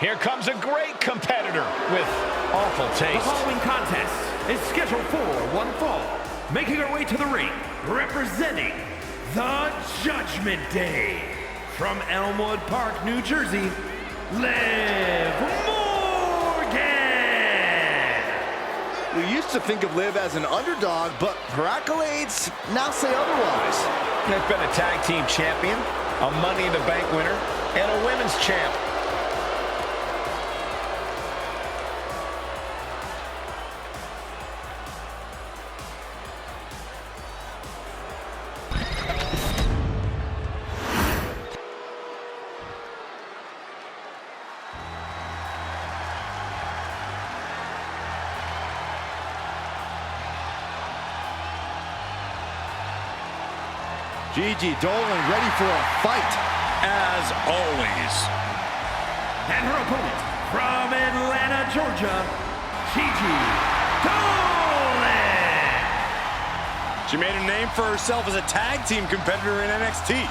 Here comes a great competitor with awful taste. The following contest is scheduled for one fall. Making her way to the ring, representing the Judgment Day. From Elmwood Park, New Jersey, Liv Morgan! We used to think of Liv as an underdog, but her accolades now say otherwise. Has been a tag team champion, a Money in the Bank winner, and a women's champ. Gigi Dolin ready for a fight. As always. And her opponent, from Atlanta, Georgia, Gigi Dolin! She made a name for herself as a tag team competitor in NXT.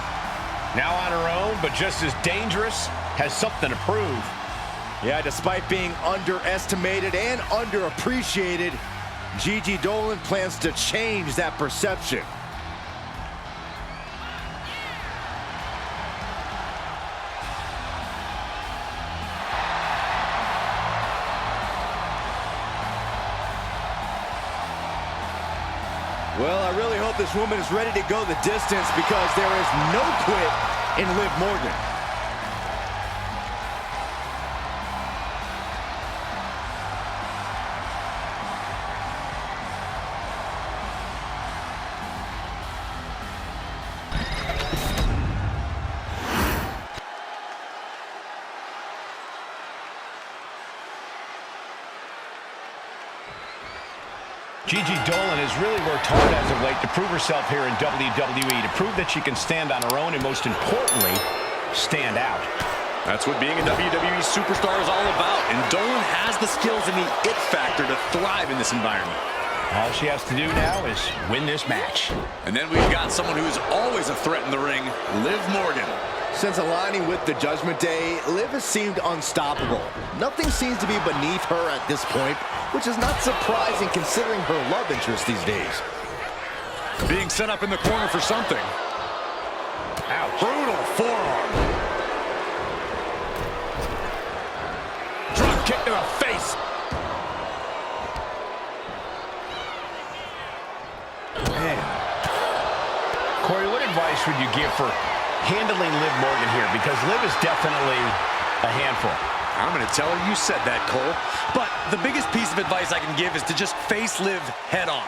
Now on her own, but just as dangerous, has something to prove. Yeah, despite being underestimated and underappreciated, Gigi Dolin plans to change that perception. Well, I really hope this woman is ready to go the distance because there is no quit in Liv Morgan. Gigi Dolin has really worked hard as of late to prove herself here in WWE, to prove that she can stand on her own and, most importantly, stand out. That's what being a WWE superstar is all about, and Dolin has the skills and the it factor to thrive in this environment. All she has to do now is win this match. And then we've got someone who's always a threat in the ring, Liv Morgan. Since aligning with the Judgment Day, Liv has seemed unstoppable. Nothing seems to be beneath her at this point, which is not surprising considering her love interest these days. Being set up in the corner for something. Ouch. Brutal forearm. Drop kick to the face. Man. Corey, what advice would you give for handling Liv Morgan here? Because Liv is definitely a handful. I'm going to tell her you said that, Cole. But the biggest piece of advice I can give is to just face Liv head on.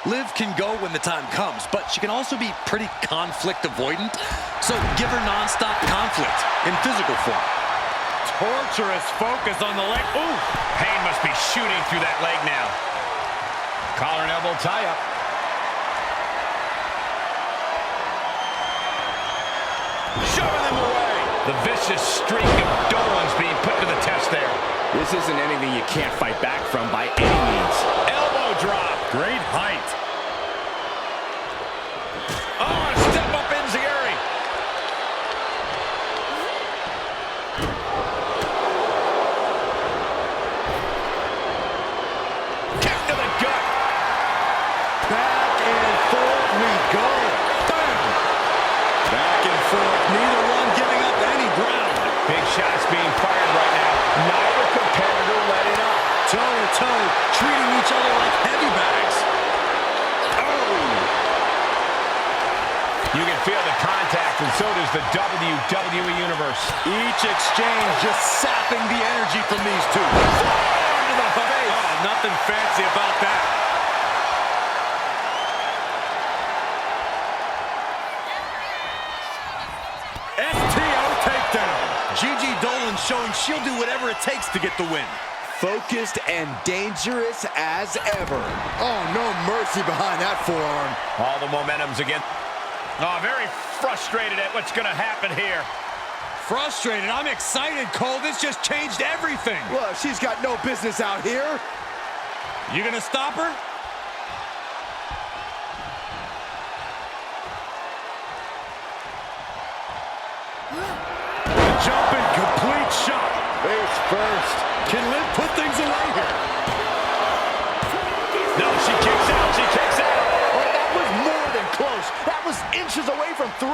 Liv can go when the time comes, but she can also be pretty conflict avoidant. So give her nonstop conflict in physical form. Torturous focus on the leg. Ooh! Pain must be shooting through that leg now. Collar and elbow tie-up. Shoving them away. The vicious streak of Dolin's being put to the test there. This isn't anything you can't fight back from by any means. Elbow drop. Great height. Oh, a step up enziguri. Kick to the gut. Back and forth we go. Bam! Back and forth, neither one giving up any ground. Big shots being fired right now. Neither competitor letting up. Toe-to-toe, treating each other like heavy bags. Oh! You can feel the contact, and so does the WWE Universe. Each exchange just sapping the energy from these two. Into the face. Oh, nothing fancy about that. STO takedown. Gigi Dolin showing she'll do whatever it takes to get the win. Focused and dangerous as ever. Oh, no mercy behind that forearm. All the momentum's again. Oh, very frustrated at what's going to happen here. Frustrated. I'm excited, Cole. This just changed everything. Well, she's got no business out here. You gonna stop her? Jumping complete shot. There's first. Can Liv put things away here? No, she kicks out. She kicks out. Oh, that was more than close. That was inches away from 3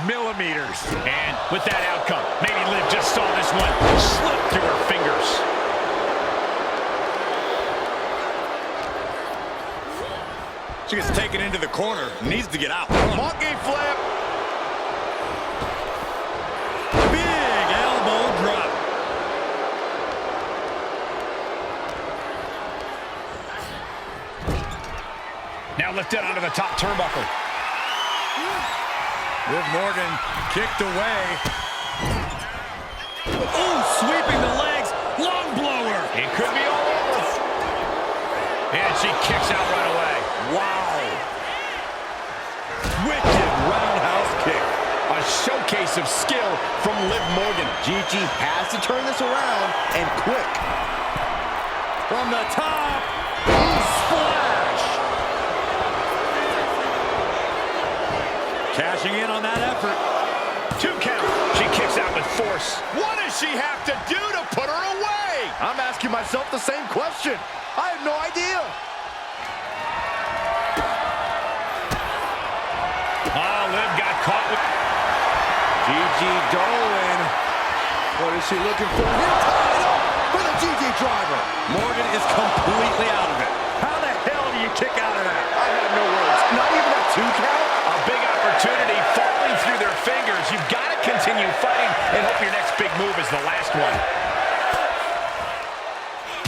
Millimeters. And with that outcome, maybe Liv just saw this one slip through her fingers. She gets taken into the corner. Needs to get out. Monkey flip. Big elbow drop. Now lifted onto the top turnbuckle. Liv Morgan kicked away. Oh, sweeping the legs. Long blower. It could be all over. And she kicks out right away. Wow. Wicked roundhouse kick. A showcase of skill from Liv Morgan. Gigi has to turn this around, and quick. From the top. Splash. Cashing in on that effort. 2 count. She kicks out with force. What does she have to do to put her away? I'm asking myself the same question. I have no idea. Oh, Liv got caught with... Gigi Dolin. What is she looking for here? Tied up for the Gigi driver. Morgan is completely out of it. How the hell do you kick out of that? I have no words. Not even a 2 count? A big opportunity falling through their fingers. You've got to continue fighting and hope your next big move is the last one.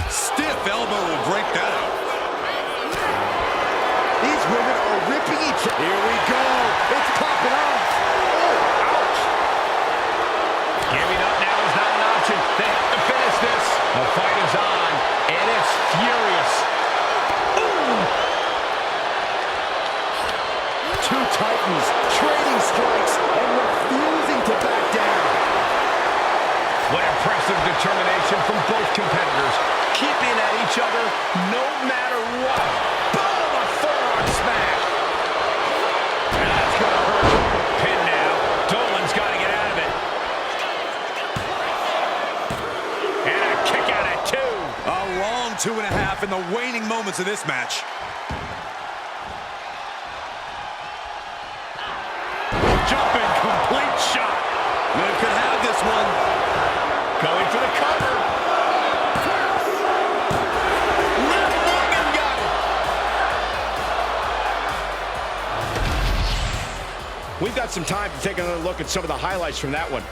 Stiff elbow will break that out. These women are ripping each other. Here we go. It's popping off. Oh, ouch. Giving up now is not an option. They have to finish this. The fight is on, and it's furious. Ooh. 2 titans trading strikes and refusing to back down. What impressive determination from both competitors. Keeping at each other no matter what. Boom, a forearm smash. And that's going to hurt. Pin now. Dolin's got to get out of it. And a kick out at 2. A long 2.5 in the waning moments of this match. Jumping complete shot. Liv could have this one. Going for the cover. Liv Morgan got it. We've got some time to take another look at some of the highlights from that one.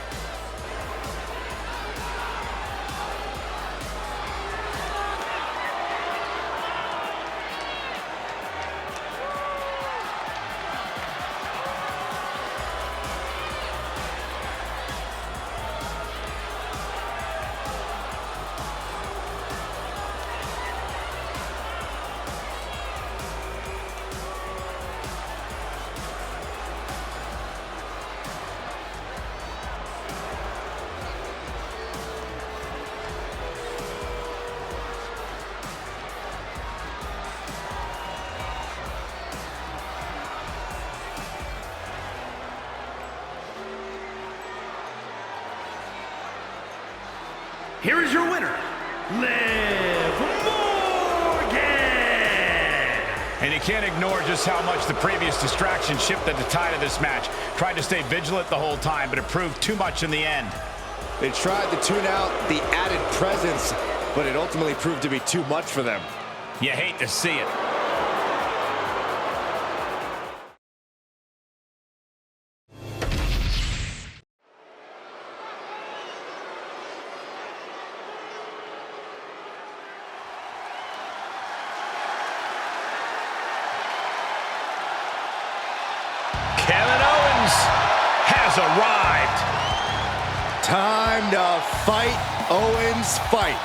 Here is your winner, Liv Morgan! And you can't ignore just how much the previous distraction shifted the tide of this match. Tried to stay vigilant the whole time, but it proved too much in the end. They tried to tune out the added presence, but it ultimately proved to be too much for them. You hate to see it. Owens has arrived. Time to fight, Owens, fight.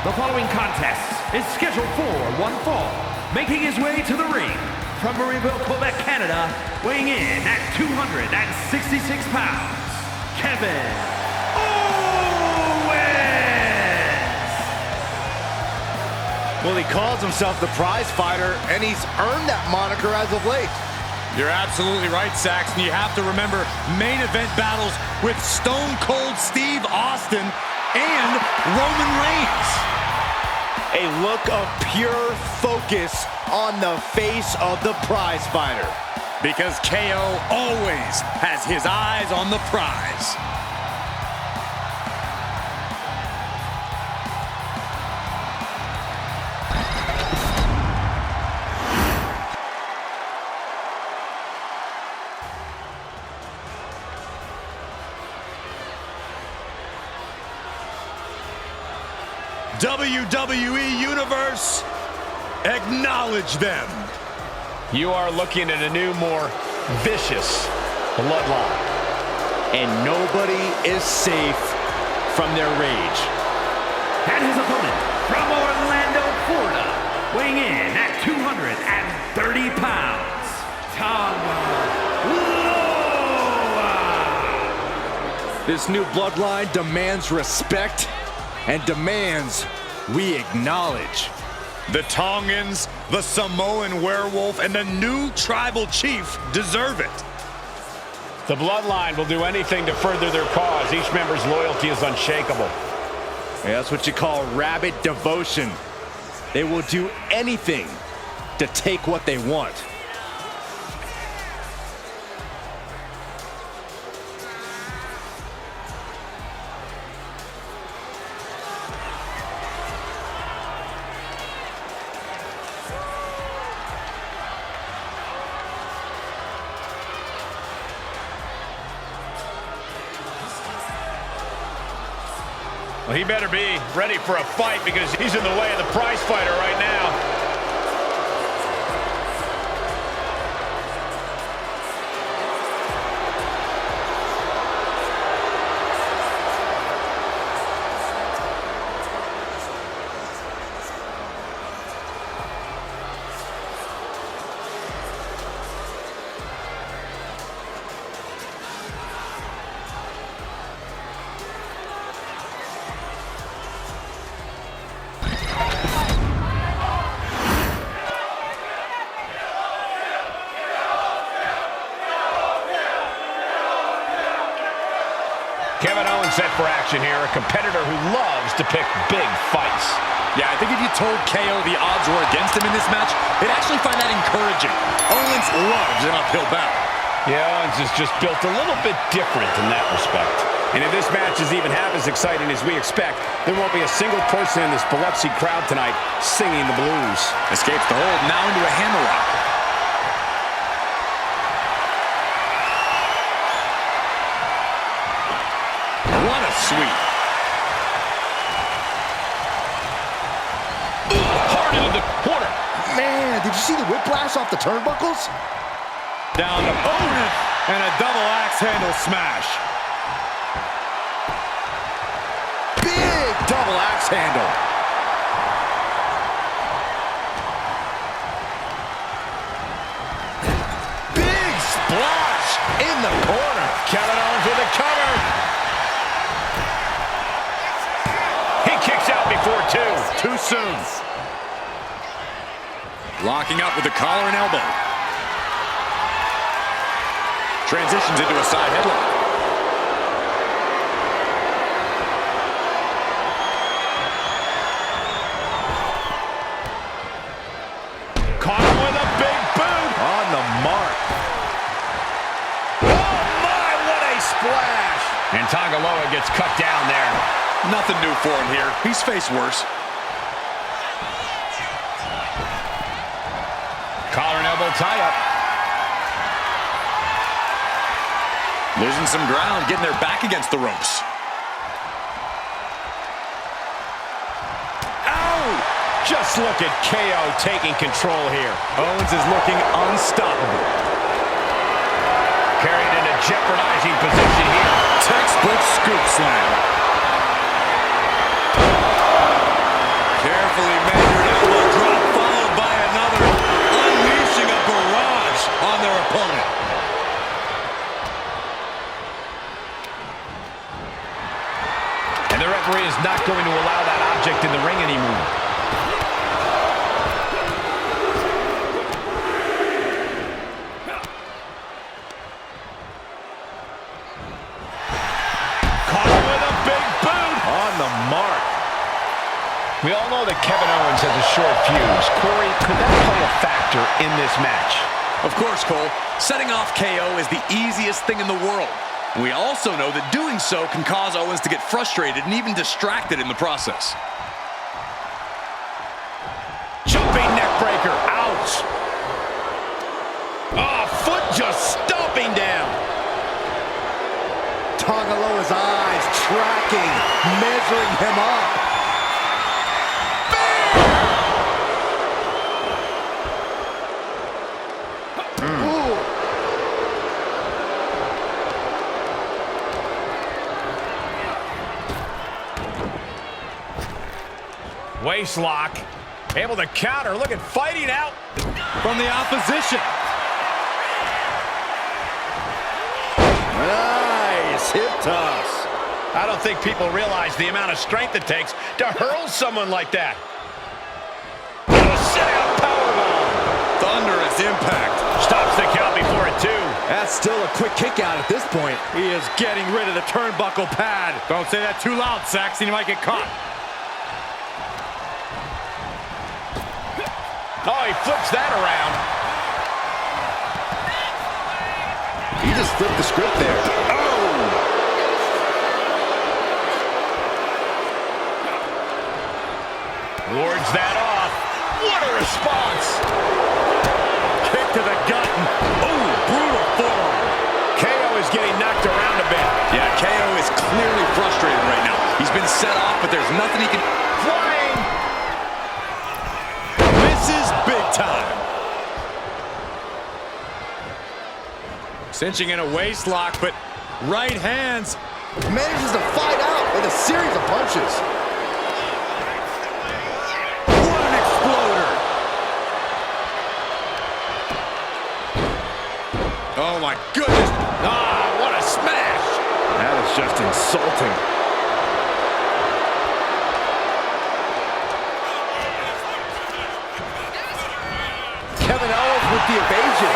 The following contest is scheduled for one fall. Making his way to the ring from Marieville, Quebec, Canada, weighing in at 266 pounds, Kevin Owens! Well, he calls himself the prize fighter, and he's earned that moniker as of late. You're absolutely right, Saxton. You have to remember main event battles with Stone Cold Steve Austin and Roman Reigns. A look of pure focus on the face of the prize fighter. Because KO always has his eyes on the prize. WWE Universe, acknowledge them. You are looking at a new, more vicious bloodline. And nobody is safe from their rage. And his opponent from Orlando, Florida, weighing in at 230 pounds, Tonga. This new bloodline demands respect and demands we acknowledge. The Tongans, the Samoan werewolf, and the new tribal chief deserve it. The bloodline will do anything to further their cause. Each member's loyalty is unshakable. Yeah, that's what you call rabid devotion. They will do anything to take what they want. Well, he better be ready for a fight because he's in the way of the prize fighter right now. Kevin Owens set for action here, a competitor who loves to pick big fights. Yeah, I think if you told KO the odds were against him in this match, they'd actually find that encouraging. Owens loves an uphill battle. Yeah, Owens is just built a little bit different in that respect. And if this match is even half as exciting as we expect, there won't be a single person in this Biloxi crowd tonight singing the blues. Escapes the hold, now into a hammerlock. What a sweep. Hard into the corner. Man, did you see the whiplash off the turnbuckles? Down the opponent and a double axe handle smash. Big double axe handle. Big splash in the corner. Kevin Owens with a cover. He kicks out before two. Too soon. Locking up with the collar and elbow. Transitions into a side headlock. Caught him with a big boot. On the mark. Oh my, what a splash. And Tagaloa gets cut down there. Nothing new for him here. He's faced worse. Collar and elbow tie-up. Losing some ground, getting their back against the ropes. Ow! Just look at KO taking control here. Owens is looking unstoppable. Carried in a jeopardizing position here. Textbook scoop slam. Carefully measured elbow drop followed by another, unleashing a barrage on their opponent. And the referee is not going to allow that object in the ring anymore. Caught with a big boot. On the We all know that Kevin Owens has a short fuse. Corey, could that play a factor in this match? Of course, Cole. Setting off KO is the easiest thing in the world. We also know that doing so can cause Owens to get frustrated and even distracted in the process. Jumping neck breaker. Ouch. Oh, foot just stomping down. Tonga Loa's eyes tracking, measuring him up. Waist lock. Able to counter. Look at fighting out From the opposition. Nice hip toss. I don't think people realize the amount of strength it takes to hurl someone like that. Setting up powerbomb. Thunderous impact. Stops the count before it, too. That's still a quick kick out at this point. He is getting rid of the turnbuckle pad. Don't say that too loud, Saxon. You might get caught. Oh, he flips that around. He just flipped the script there. Oh! Wards that off. What a response. Kick to the gut. Oh, brutal forearm. KO is getting knocked around a bit. Yeah, KO is clearly frustrated right now. He's been set off, but there's nothing he can... Flying. Misses big time. Cinching in a waist lock, but right hands. Manages to fight out with a series of punches. What an exploder. Oh, my goodness. Ah, what a smash. That is just insulting. Kevin Owens with the evasion.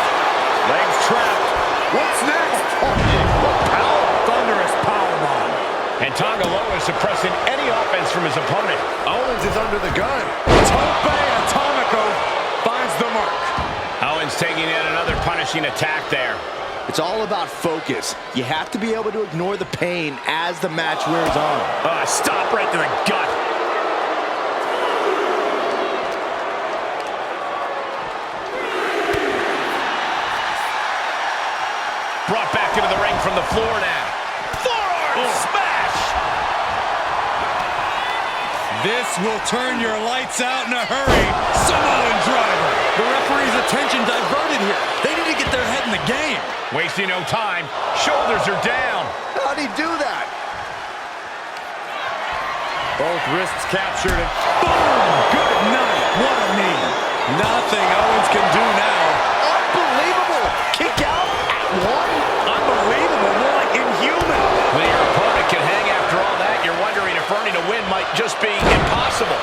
Legs trapped. What's next? What power. Thunderous powerbomb. And Tonga Loa is suppressing any offense from his opponent. Owens is under the gun. Tope Atomico finds the mark. Owens taking in another punishing attack there. It's all about focus. You have to be able to ignore the pain as the match wears on. Stop right to the gut. Brought back into the ring from the floor now. Forearm smash! This will turn your lights out in a hurry. Samoan driver. The referee's attention diverted here. They need to get their head in the game. Wasting no time. Shoulders are down. How'd he do that? Both wrists captured and boom! Good night. What a knee. Nothing Owens can do now. Unbelievable! Kick out at one? Unbelievable, more like inhuman. When your opponent can hang after all that, you're wondering if earning a win might just be impossible.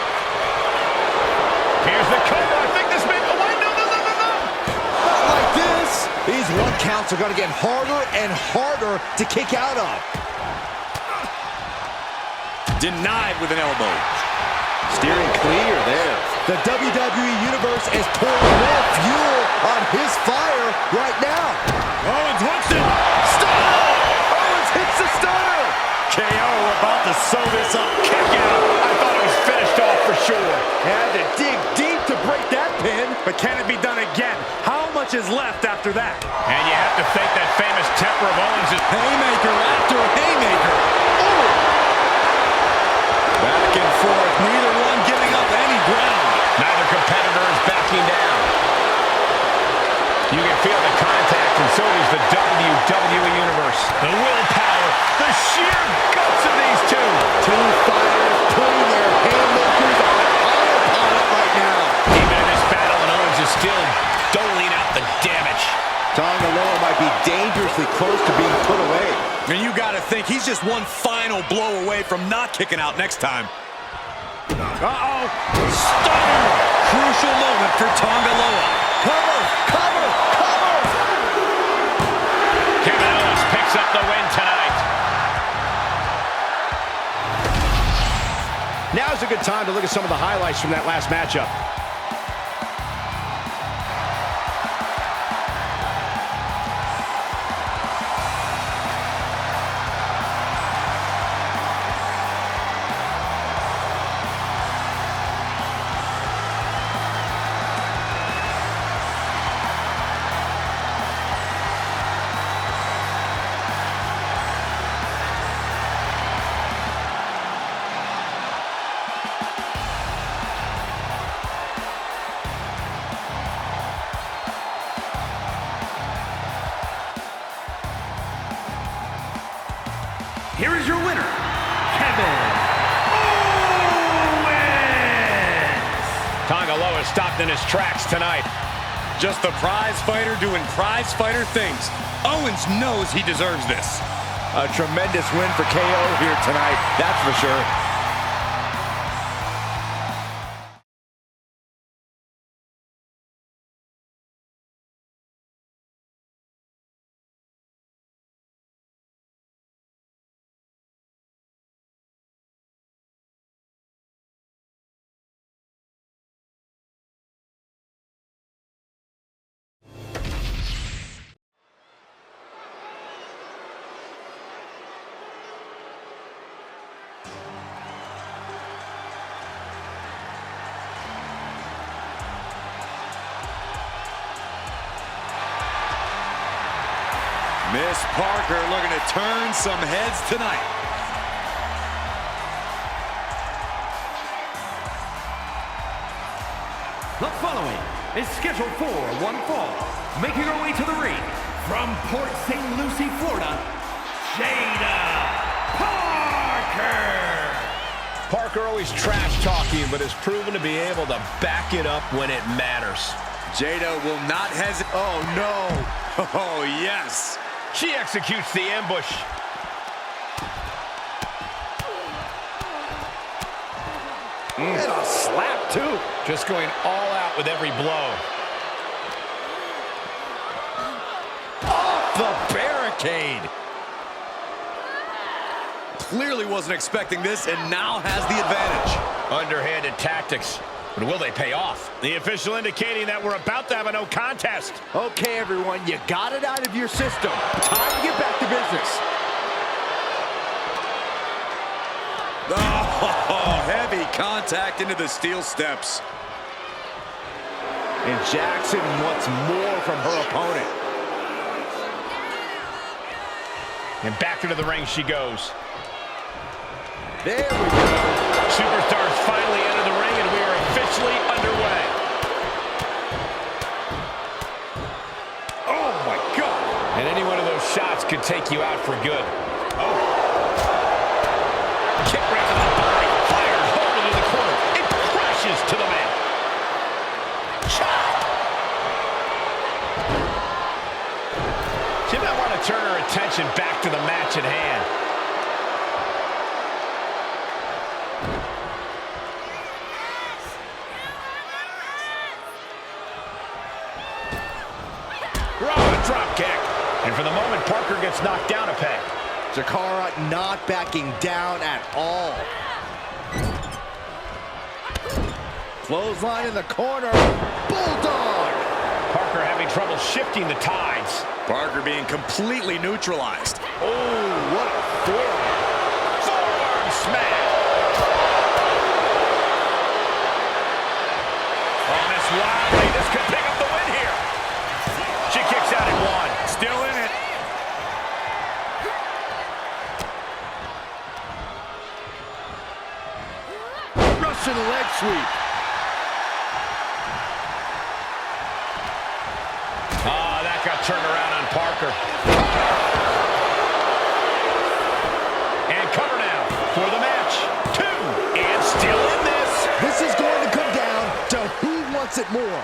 Here's the cover. I think this may... Oh, wait, no. Not like this. These one counts are going to get harder and harder to kick out of. Denied with an elbow. Steering clear there. The WWE Universe is pouring more fuel on his fire right now. Owens wants it. Stunner! Owens hits the stunner! KO about to sew this up. Kick out. I thought it was finished off for sure. Had to dig deep to break that pin. But can it be done again? How much is left after that? And you have to think that famous temper of Owens is... Haymaker after haymaker. Back and forth, neither one giving up any ground. Neither competitor is backing down. You can feel the contact, and so does the WWE Universe. The willpower, the sheer guts of these two. Two fighters putting their haymakers on autopilot right now. Even in this battle, and Owens is still doling out the damage. Tonga Loa might be dangerously close to being put away. And you got to think he's just one final blow away from not kicking out next time. Uh-oh. Stunner! Crucial moment for Tonga Loa. Cover! Cover! Cover! Kevin Owens picks up the win tonight. Now's a good time to look at some of the highlights from that last matchup. Here is your winner, Kevin Owens! Tonga Loa stopped in his tracks tonight. Just the prize fighter doing prize fighter things. Owens knows he deserves this. A tremendous win for KO here tonight, that's for sure. Miss Parker looking to turn some heads tonight. The following is scheduled for one fall, making her way to the ring from Port St. Lucie, Florida, Jada Parker! Parker always trash talking, but has proven to be able to back it up when it matters. Jada will not hesitate. Oh, no. Oh, yes. She executes the ambush. And a slap, too. Just going all out with every blow. Off the barricade. Clearly wasn't expecting this and now has the advantage. Underhanded tactics. But will they pay off? The official indicating that we're about to have a no contest. Okay, everyone, you got it out of your system. Time to get back to business. Oh, heavy contact into the steel steps. And Jackson wants more from her opponent. And back into the ring she goes. There we go. Superstars finally enter the ring, and we are officially underway. Oh, my God. And any one of those shots could take you out for good. Oh. Kick right to the body. Fired hard into the corner. It crashes to the mat. Shot. She might want to turn her attention back to the match at hand. Drop kick. And for the moment, Parker gets knocked down a peg. Jakara not backing down at all. Clothesline in the corner. Bulldog. Parker having trouble shifting the tides. Parker being completely neutralized. Oh, what a forearm. Forearm smash. Oh, Miss Wiley, this could pick up the win here. She kicks out at one. Still in it. Russian leg sweep. Oh, that got turned around on Parker. And cover now for the match. 2. And still in this. This is going to come down to who wants it more.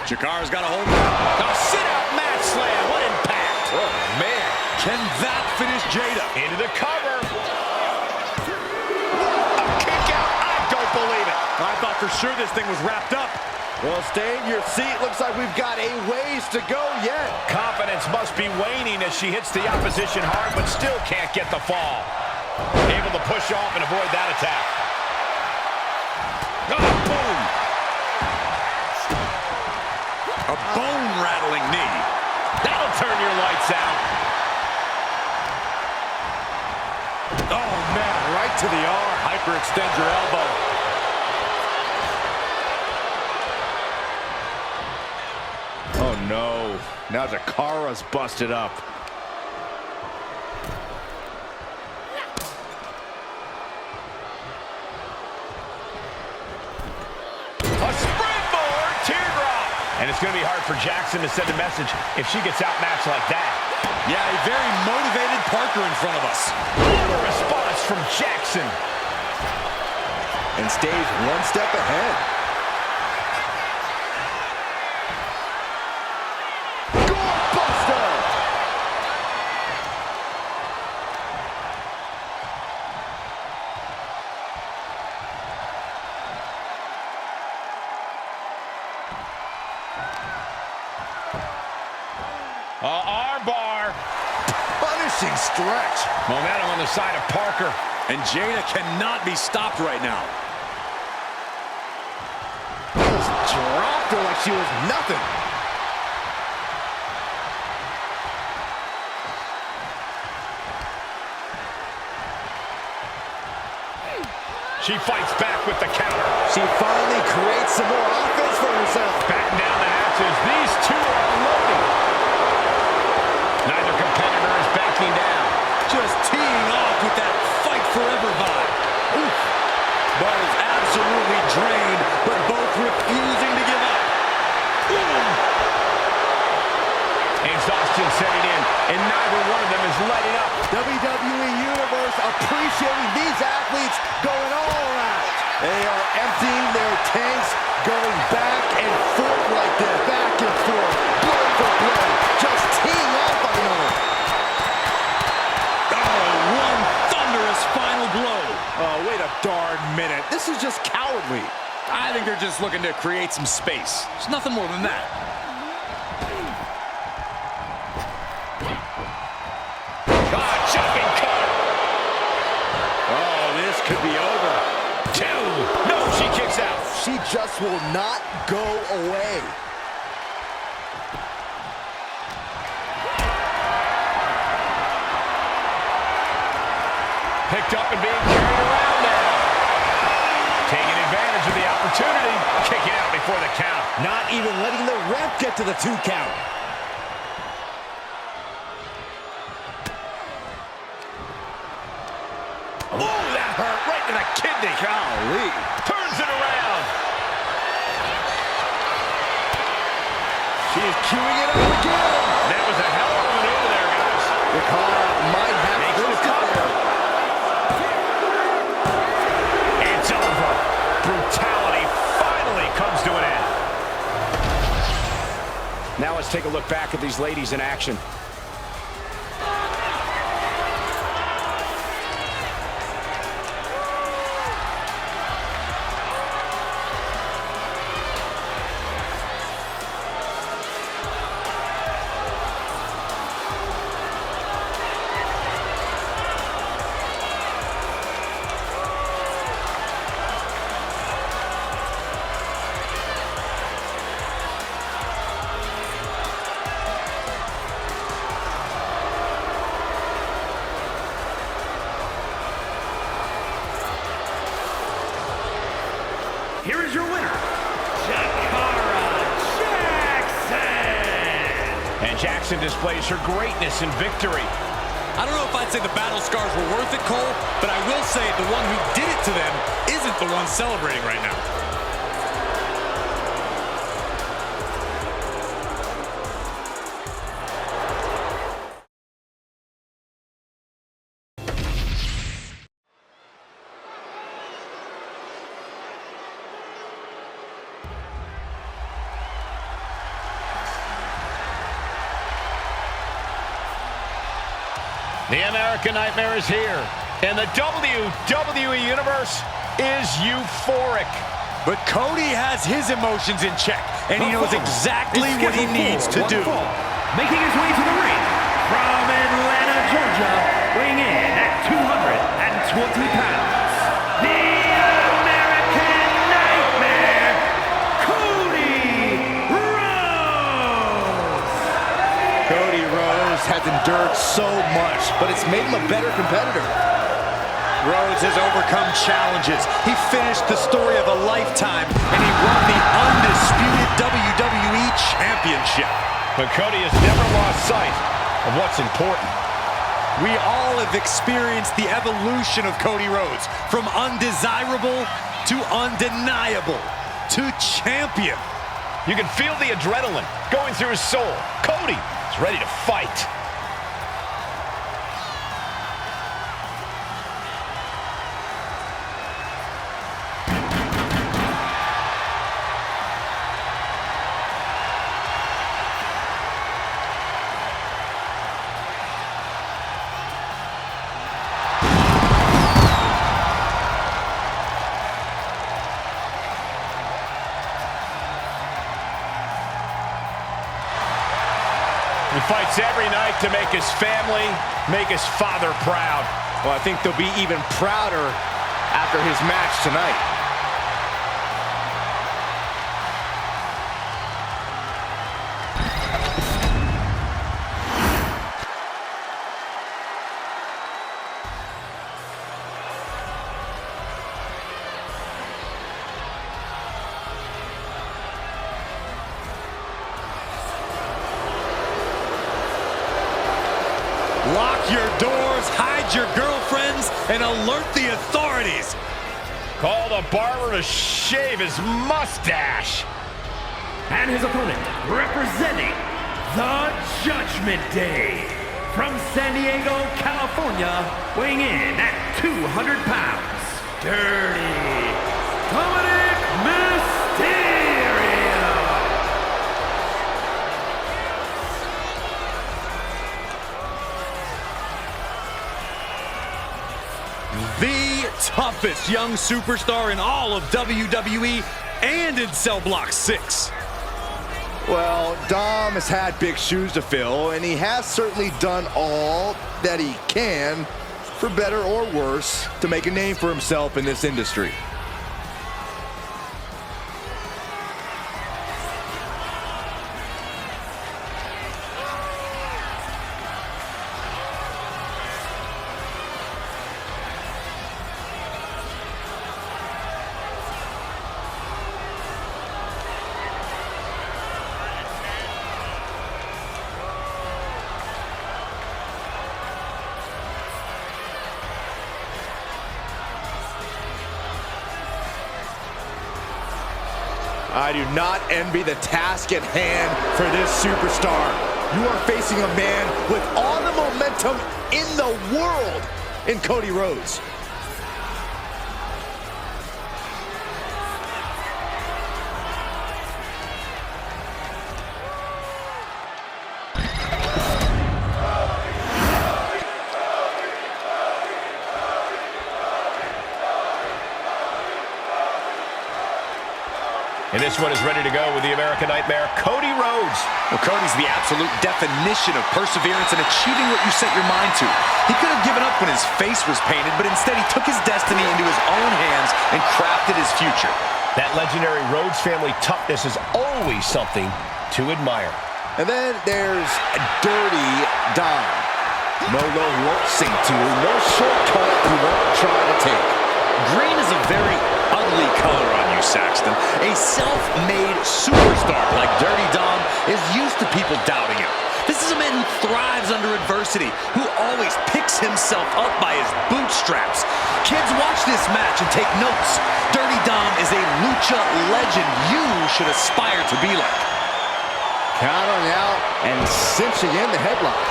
Jakara's got a hold of it. A sit-out mat slam. What impact. Oh, man. Can that finish Jada? Into the cover. A kick out. I don't believe it. I thought for sure this thing was wrapped up. Well, stay in your seat. Looks like we've got a ways to go yet. Confidence must be waning as she hits the opposition hard, but still can't get the fall. Able to push off and avoid that attack. Oh, boom! A bone-rattling knee. That'll turn your lights out. Oh, man, right to the arm. Hyperextend your elbow. Oh, no. Now Jakara's busted up. A springboard teardrop. And it's going to be hard for Jackson to send a message if she gets outmatched like that. Yeah, a very motivated Parker in front of us. What a response from Jackson. And stays one step ahead. Goalbuster! Armbar. Punishing stretch. Momentum on the side of Parker. And Jada cannot be stopped right now. Just dropped her like she was nothing. She fights back with the counter. She finally creates some more offense for herself. Batten down the hatches. These two are unloading. Neither competitor is backing down. Just teeing off with that fight forever vibe. Oof. Both absolutely drained, but both refusing to give up. Boom. Exhaustion setting in, and neither one of them is letting up. WWE Universe appreciating these athletes going all around. They are emptying their tanks, going back and forth like this, back and forth, blow for blow, just teeing off on another. Oh, one thunderous final blow. Oh, wait a darn minute. This is just cowardly. I think they're just looking to create some space. It's nothing more than that. Jumping cutter. Oh, this could be over. Two. No, she kicks out. She just will not go away. Picked up and being carried around now. Taking advantage of the opportunity. Kicking out before the count. Not even letting the ref get to the 2 count. Oh, that hurt right to the kidney. Golly. Turns it around. She is queuing it up again. That was a hell of a maneuver there, guys. Ricardo might have Makes the cover. It's over. Brutality finally comes to an end. Now let's take a look back at these ladies in action. Here is your winner, Jakara Jackson. And Jackson displays her greatness in victory. I don't know if I'd say the battle scars were worth it, Cole, but I will say the one who did it to them isn't the one celebrating right now. The American Nightmare is here, and the WWE Universe is euphoric. But Cody has his emotions in check, and he knows exactly what he needs to do. Making his way to the ring from Atlanta, Georgia, weighing in at 220 pounds, the American Nightmare, Cody Rhodes! Cody Rhodes has endured so much, but it's made him a better competitor. Rhodes has overcome challenges. He finished the story of a lifetime, and he won the undisputed WWE Championship. But Cody has never lost sight of what's important. We all have experienced the evolution of Cody Rhodes, from undesirable to undeniable to champion. You can feel the adrenaline going through his soul. Cody is ready to fight. He fights every night to make his family, make his father proud. Well, I think they'll be even prouder after his match tonight. Lock your doors, hide your girlfriends, and alert the authorities. Call the barber to shave his mustache. And his opponent, representing the Judgment Day, from San Diego, California, weighing in at 200 pounds, Dirty Dominic Mysterio. The toughest young superstar in all of WWE and in Cell Block 6. Well, Dom has had big shoes to fill, and he has certainly done all that he can, for better or worse, to make a name for himself in this industry. I do not envy the task at hand for this superstar. You are facing a man with all the momentum in the world in Cody Rhodes. And this one is ready to go with the American Nightmare, Cody Rhodes. Well, Cody's the absolute definition of perseverance and achieving what you set your mind to. He could have given up when his face was painted, but instead he took his destiny into his own hands and crafted his future. That legendary Rhodes family toughness is always something to admire. And then there's Dirty Dom. No low he won't sink to, no shortcut he won't try to take. Green is a very ugly color on you, Saxton. A self-made superstar like Dirty Dom is used to people doubting him. This is a man who thrives under adversity, who always picks himself up by his bootstraps. Kids, watch this match and take notes. Dirty Dom is a lucha legend you should aspire to be like. Countering out and cinching in the headlock.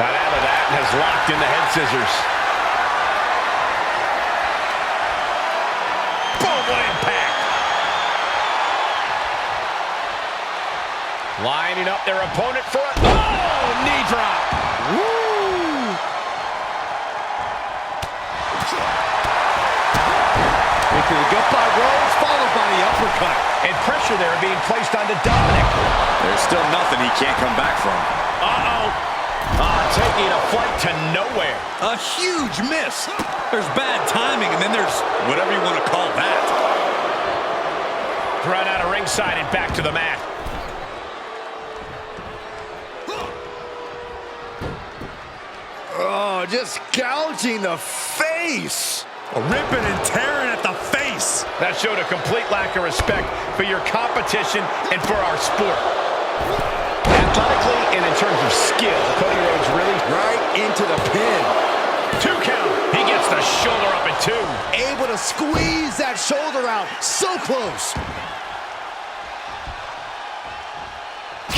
Got out of that and has locked in the head scissors. Boom, what impact. Lining up their opponent for a... Oh, knee drop. Woo! goodbye Rhodes, followed by the uppercut. And pressure there being placed onto Dominic. There's still nothing he can't come back from. Taking a flight to nowhere. A huge miss. There's bad timing, and then there's whatever you want to call that. Run out of ringside and back to the mat. Oh, just gouging the face. Ripping and tearing at the face. That showed a complete lack of respect for your competition and for our sport. Athletically and in terms of skill, Cody Rhodes really Right into the pin. 2 count. He gets the shoulder up at 2. Able to squeeze that shoulder out. So close.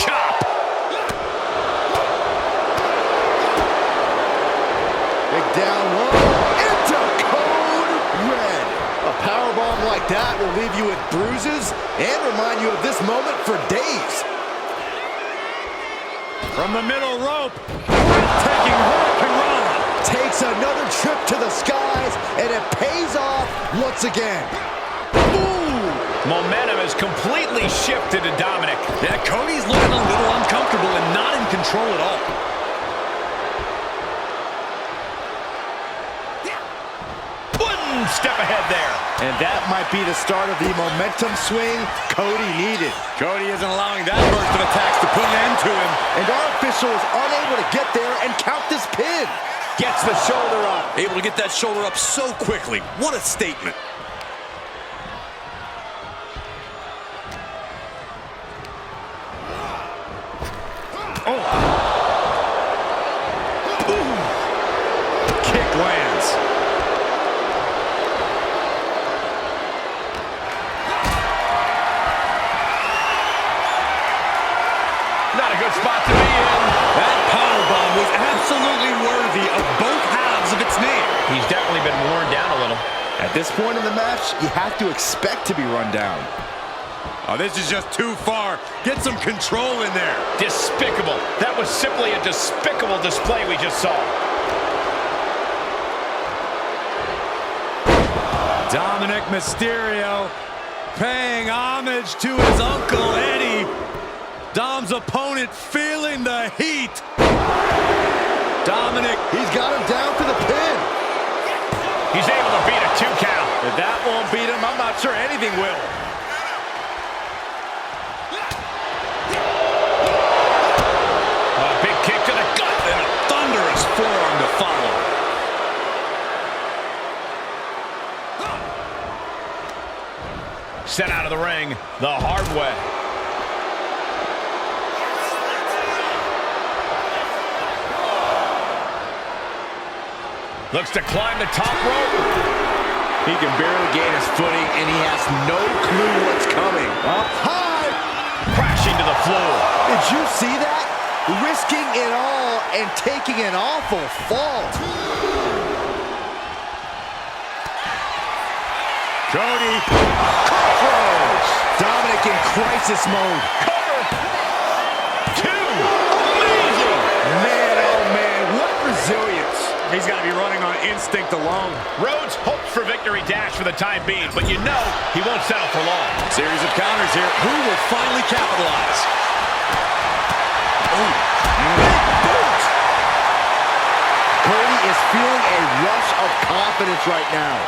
Chop. Big down low. Into code red. A powerbomb like that will leave you with bruises and remind you of this moment for days. From the middle rope. Taking Hurricane Rana. Takes another trip to the skies, and it pays off once again. Ooh! Momentum has completely shifted to Dominic. Yeah, Cody's looking a little uncomfortable and not in control at all. One step ahead there. And that might be the start of the momentum swing Cody needed. Cody isn't allowing that burst of attacks to put an end to him. And our official is unable to get there and count this pin. Gets the shoulder up. Able to get that shoulder up so quickly. What a statement. Kick lands. Not a good spot to be in. That powerbomb was absolutely worthy of both halves of its name. He's definitely been worn down a little. At this point in the match, you have to expect to be run down. Oh, this is just too far. Get some control in there. Despicable. That was simply a despicable display we just saw. Dominic Mysterio paying homage to his Uncle Eddie. Dom's opponent feeling the heat. Dominic, He's got him down to the pin. He's able to beat a 2 count. if that won't beat him, I'm not sure anything will. A big kick to the gut and a thunderous forearm to follow. Sent out of the ring the hard way. Looks to climb the top rope. He can barely gain his footing, and he has no clue what's coming. Up high. Crashing to the floor. Did you see that? Risking it all and taking an awful fall. Cody. Rhodes. Dominic in crisis mode. Cover. 2. Amazing. Man, oh man, what resilience. He's got to be running on instinct alone. Rhodes hopes for victory dash for the time being, but you know he won't settle for long. Series of counters here. Who will finally capitalize? Big boot. Cody is feeling a rush of confidence right now.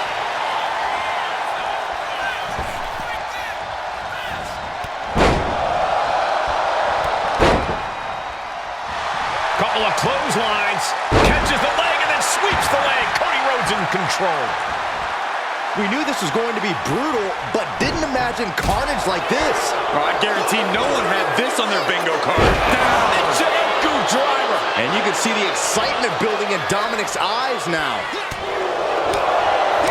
Couple of clotheslines. Catches the leg and then sweeps the leg. Cody Rhodes in control. We knew this was going to be brutal, but didn't imagine carnage like this. Oh, I guarantee no one had this on their bingo card. Down the Jericho driver. And you can see the excitement building in Dominic's eyes now.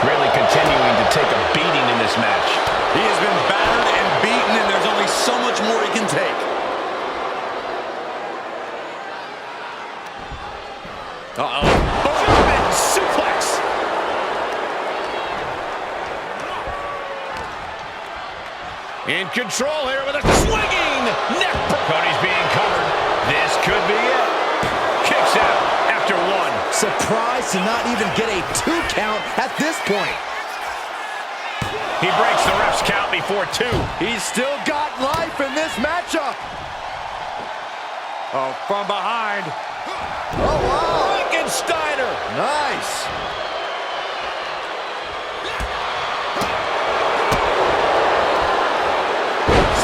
Really continuing to take a beating in this match. He has been battered and beaten, and there's only so much more he can take. Uh-oh. German suplex. In control here with a swinging neck. Cody's being covered. This could be it. Kicks out after 1. Surprised to not even get a 2 count at this point. He breaks the ref's count before 2. He's still got life in this matchup. Oh, from behind. Oh, wow. Frankensteiner. Nice.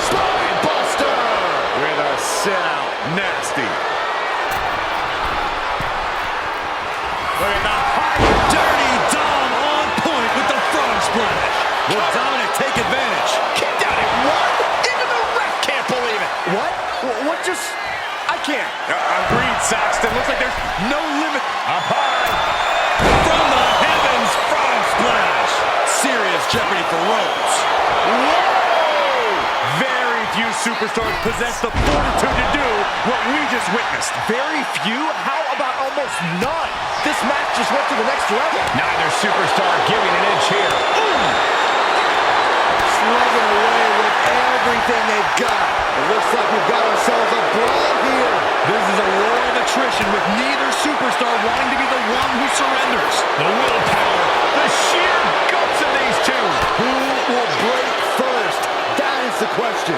Spine buster. With a sit-out. Nasty. Look at the high dirty Dom on point with the frog splash. Will Dominic take advantage? Kicked out at 1. Even the ref can't believe it. What? What just... I can't. Agreed, Saxton. Looks like there's no limit. Up high. From the heavens, frog splash. Serious jeopardy for Rhodes. Very few superstars possess the fortitude to do what we just witnessed. Very few? How about almost none? This match just went to the next level. Neither superstar giving an inch here. Slugging away with everything they've got. It looks like we've got ourselves a brawl here. This is a war of attrition with neither superstar wanting to be the one who surrenders. The willpower, the sheer guts of these two. Who will break first? That is the question.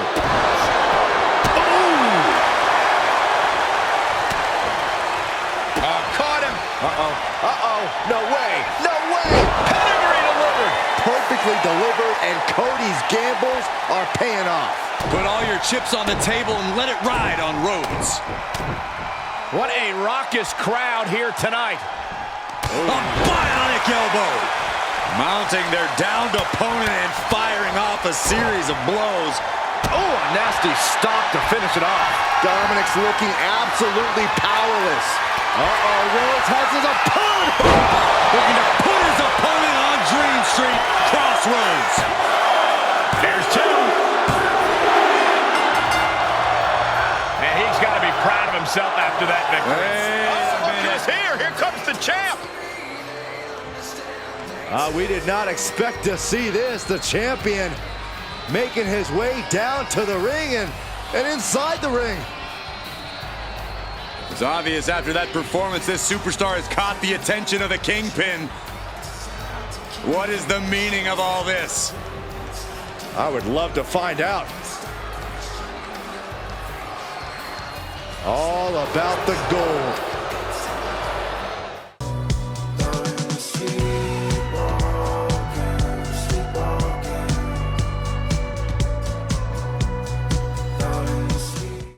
Caught him. Uh-oh. No way. No way. Pedigree delivered. Perfectly delivered, and Cody's gambles are paying off. Put all your chips on the table and let it ride on Rhodes. What a raucous crowd here tonight. A bionic elbow. Mounting their downed opponent and firing off a series of blows. Oh, a nasty stop to finish it off. Dominic's looking absolutely powerless. Rhodes has his opponent. Looking to put his opponent on Dream Street Crossroads. There's 2. And he's got to be proud of himself after that victory. Look who's here. Here comes the champ. We did not expect to see this. The champion making his way down to the ring and inside the ring. It's obvious after that performance, this superstar has caught the attention of the Kingpin. What is the meaning of all this? I would love to find out. All about the gold.